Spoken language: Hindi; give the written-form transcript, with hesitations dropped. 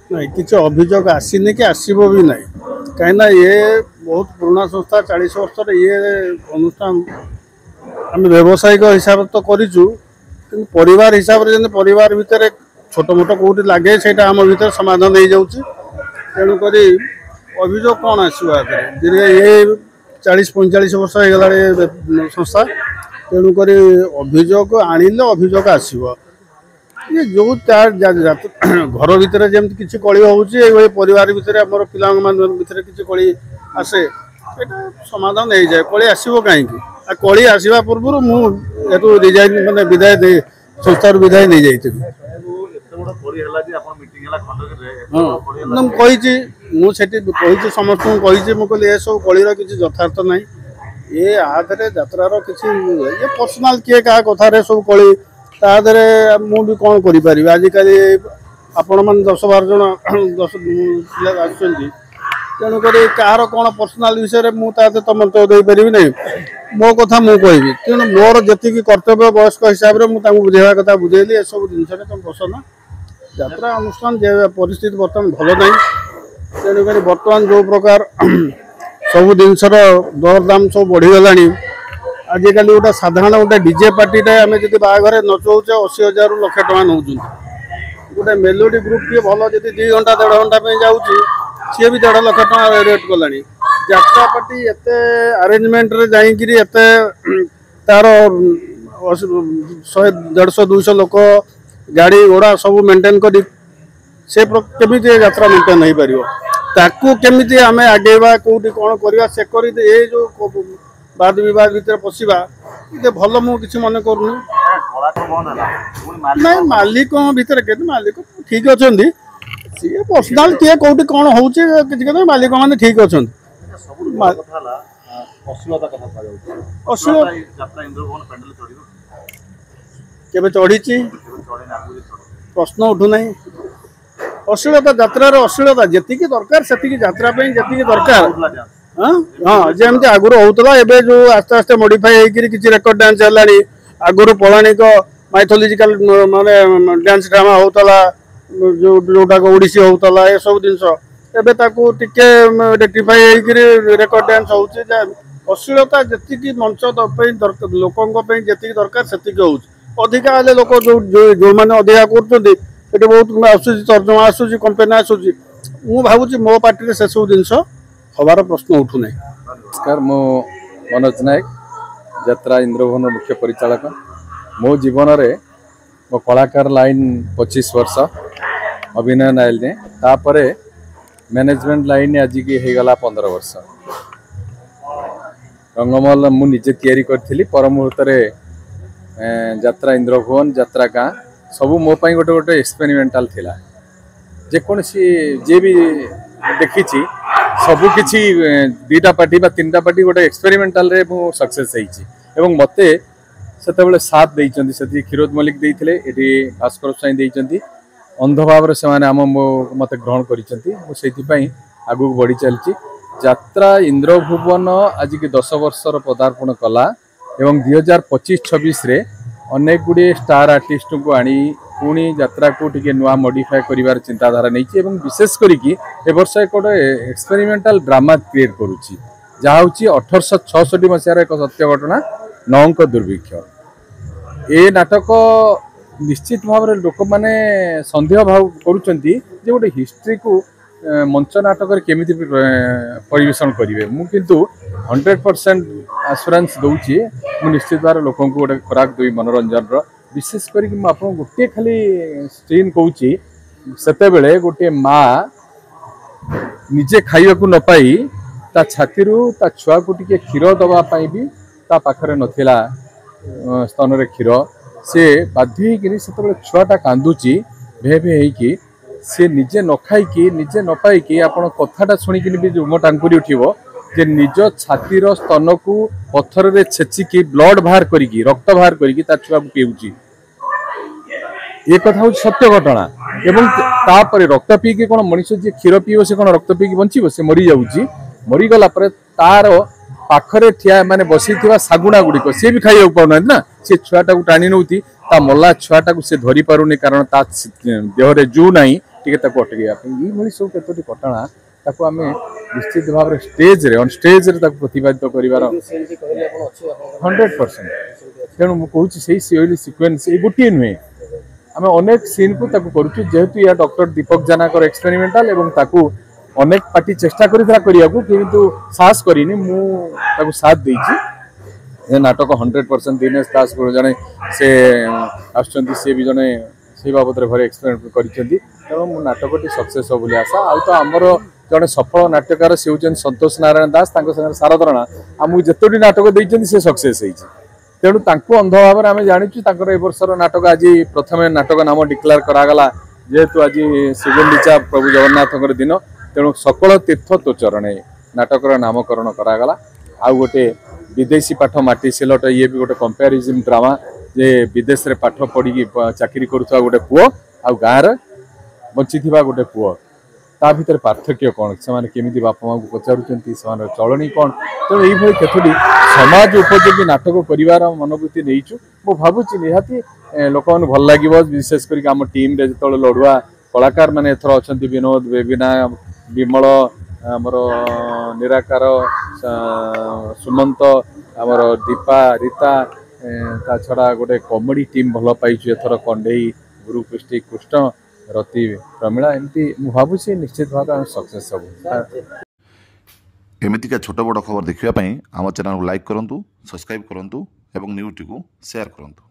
नहीं किसी अभियोग आसनी कि आसब भी ना कहीं ये बहुत पुराना संस्था 40 वर्ष ये अनुष्ठान आम व्यावसायिक हिसाब तो करूँ कि परिवार हिसाब से जब परिवार भितर छोट मोट कौटी लगे से आम भर समाधान हो जाऊँगी तेणुक अभियोग कौन आसो दीर्घ ये 40-45 वर्ष हो गला संस्था तेणुक अभियोग आणिले अभियोग आसो ये जो घर भितर जमी किसी कली हो परिवार भितर आम पिला भितर किसी कली आसे ये समाधान हो जाए कली आसो कहीं कली आसवा पूर्व मुझे रिजाइन मैंने विदाय दे संस्था विदाय नहीं जाइए मुझे समस्त मुझे मुझे सब कलीर किसी यथार्थ ना ये आधे यात्रार किसी ये पर्सनाल किए क्या कथार सब कली तादे मुझे कौन करें आजिकल आपण मैंने 10-12 जन 10 पिला तेणुक कह कौन पर्सनाल विषय मुझे तो मंतव्य दे पारि ना मो कथा मुझे कहबी तेणु मोर जी कर्तव्य वयस्क हिसाब से मुझे बुझेवा कथा बुझेली ये सब जिन तुम बसन यात्रा अनुष्ठान परिस्थिति बर्तमान भल ना तेणुक बर्तमान जो प्रकार सब जिनसर दर दाम सब बढ़ीगला आजिकल गोटे साधारण गोटे डीजे पार्टी आम जी बाहर नचौचे 80,000 ରୁ 1,00,000 टका नौ गोटे मेलोडी ग्रुप टे भल जी 2 घंटा 1.5 घंटा जाऊँगी सी भी 1.5 लाख टका रेट कला यात्रा पार्टी एत आरेंजमेंट जाइए तार 100-150-200 लोक गाड़ी घोड़ा सब मेंटेन कर केमी यात्रा मेंटेन हो पार ताकू केमी आम आगेवा कौटी कौन करवा से कर ये जो वाद विवाद भितर पशिबा ये भल मु किसी मन करूँ ना मालिक भितर के मालिक ठीक अच्छा सी पर्सनाल किए कौटी कौन हो मालिक मैंने ठीक अच्छा केबे चढ़ी प्रश्न उठूना अश्लीलता यात्रार अश्लीलता जी दरकार से यात्रा जी दरकार हाँ जमी आगुरी होता है जो आस्ते आस्ते मॉडिफाई होकर किसी रेकर्ड डांस है आगुरी पौराणिक माइथोलॉजिकल माने डांस ड्रामा होता जोटा ओडिसी होता ये सब जिनस टे रेक्टिफाई होकर रेकर्ड डांस हो अश्लीलता जी मंच लोकों जी दरकार से अधिका लोक जो मैंने अधिका कर बहुत आसूँ तर्जमा आसूँ कंप्लेन आसूँ मु भावुँ मो पार्टी से सब जिनस हबार प्रश्न उठू ना। नमस्कार मो मनोज नायक यात्रा इंद्रभवन मुख्य परिचालक मो जीवन रे मो कलाकार लाइन 25 वर्ष अभिनय नाइल ने तापरे मैनेजमेंट लाइन आज की हो गला 15 वर्ष रंगमल मु निजे तैयारी करथिली पर मुहूर्त रे यात्रा इंद्रभवन यात्रा गाँ सब मो पाई गोटे गोटे एक्सपेरिमेंटाल थिला जेकोसी जे भी देखी सबु किछि 2टा पार्टी बा 3टा पार्टी गोटे एक्सपेरिमेंटाल रे मु सक्सेस होइछि मते सेतेबेले साथ देइचंदी सेति खिरोज मलिक देइथिले एठी भास्कर साई देइचंदी अंध भाव से माने आम मते ग्रहण करिसंती मु सेति पई आगु बढ़ी चलछि यात्रा इंद्रभुवन आज की 10 वर्षर पदार्पण कला एवं 2025-26 रे अनेक गुड़े स्टार आर्टिस्ट को आनी पुणी यात्रा को टिके नुआ मॉडिफाई करिवार चिंताधारा नहीं विशेष करिकी ए वर्ष एक एक्सपेरिमेंटाल ड्रामा क्रिएट करुच्ची जहाँ हूँ 1866 मसीहार एक सत्य घटना नौंक दुर्भिक्ष ए नाटक निश्चित भाव में लोक मैंने सन्देह भाव करुँच गोटे हिस्ट्री को मंच नाटक केमिति परिवेशन करेंगे मुझे 100% आश्योरेंस दूची मु निश्चित भाव लोक गोटे खुराक देवी मनोरंजन विशेष करी गोटे खाली स्क्रीन कहूँ से गोटे माँ निजे खाइबा को न पाई ता छाती ता छुआ को टिके क्षीर दवाई भी ता पाखरे नथिला स्तन रे क्षीर से बाध्य होकर से छुआटा कांदुची भे भे होगी सी निजे न खाई निजे न पाई आपण कथाटा शुणिक भी रुम टांकुरी उठिबो जे निज छातीर स्तन को पत्थर रे छेचिकी ब्लड बाहर करिकी रक्त बाहर करिकी ता छुआ को पीउची ये कथा हूँ सत्य घटना एवं तापर रक्त पीकी कौन मनीष जी क्षीर पीव से कौन रक्त पीकी बंचीब से मरी जाऊँगी मरीगला तार पाखरे ठिया माने बसी सागुणा गुड़िक सी भी खाई पाना ना सी छुआटा को टाणी नौती ता मल्ला छुआटा को सी धरी पारुनी कारण ता देहरे जू ना टिके ताको अटकेया ये भली सब केतोटी कटाणा ताको आमे निश्चित भाव में स्टेज रे ऑन स्टेज रे ताको प्रतिपादित करिवार 100%। तेणु मु कहूँ से सिक्वेन्स ये गोटे नुहे आम अनेक सीन को ताको करूँ जेहेतु या डॉक्टर दीपक जाना एक्सपेरिमेंटाल एवं ताको अनेक पार्टी चेष्टा करिया किंतु साहस करिनी मु ताको साथ देइछि ए नाटक 100% दिनेश दास जड़े से आसुँच सी भी जड़े से बाबद भारी एक्सपेरिमेंट करिसेंती तेणु मु नाटकटी सक्सेस हो बोली आशा आउ तो आमर जड़े सफल नाट्यकार से होउछन संतोष नारायण दास संगे सारदरणा आमको जितोटी नाटक देइछन से सक्सेस होइछि तेणु तांको अंध भाव में आम जाचु ए वर्षर नाटक आज प्रथम नाटक नाम डिक्लेयर करागला जेहेतु आज श्रीगुंडीचा प्रभु जगन्नाथ दिन तेणु सकल तीर्थ तो चरणे नाटकर नामकरण करागला आउ गोटे विदेशी पाठ माटी सिलट ये भी गोटे कंपेरिजन ड्रामा जे विदेश रे पाठ पढ़ी चाकरी करुवा गोटे पुओ आ गाँव बंची गोटे पुओ ता भीतर पार्थक्य कौन से केमी बापा माँ को पचारूँ से चलनी कौन तेणु ये केतोटी समाज उपयोगी नाटक कर मनोवृत्ति नहीं मु भावुची निहाती लोक मैंने भल लगे विशेषकर आम टीम रे जो लड़ुआ कलाकार मैंने एथर अच्छा विनोद बेबिना विमल आमर निराकार सुमंत आमर दीपा रीता ता छड़ा गोटे कॉमेडी टीम भल पाइछु एथर कंडेई गुरु पृष्टि कृष्ण रति प्रमिला एमती मु भावुची निश्चित भाव सक्सेस सब एमतीका छोट बड़ खबर देखिया आम चैनल को लाइक करूँ सब्सक्राइब करूँ और न्यूज़ टी शेयर करूँ।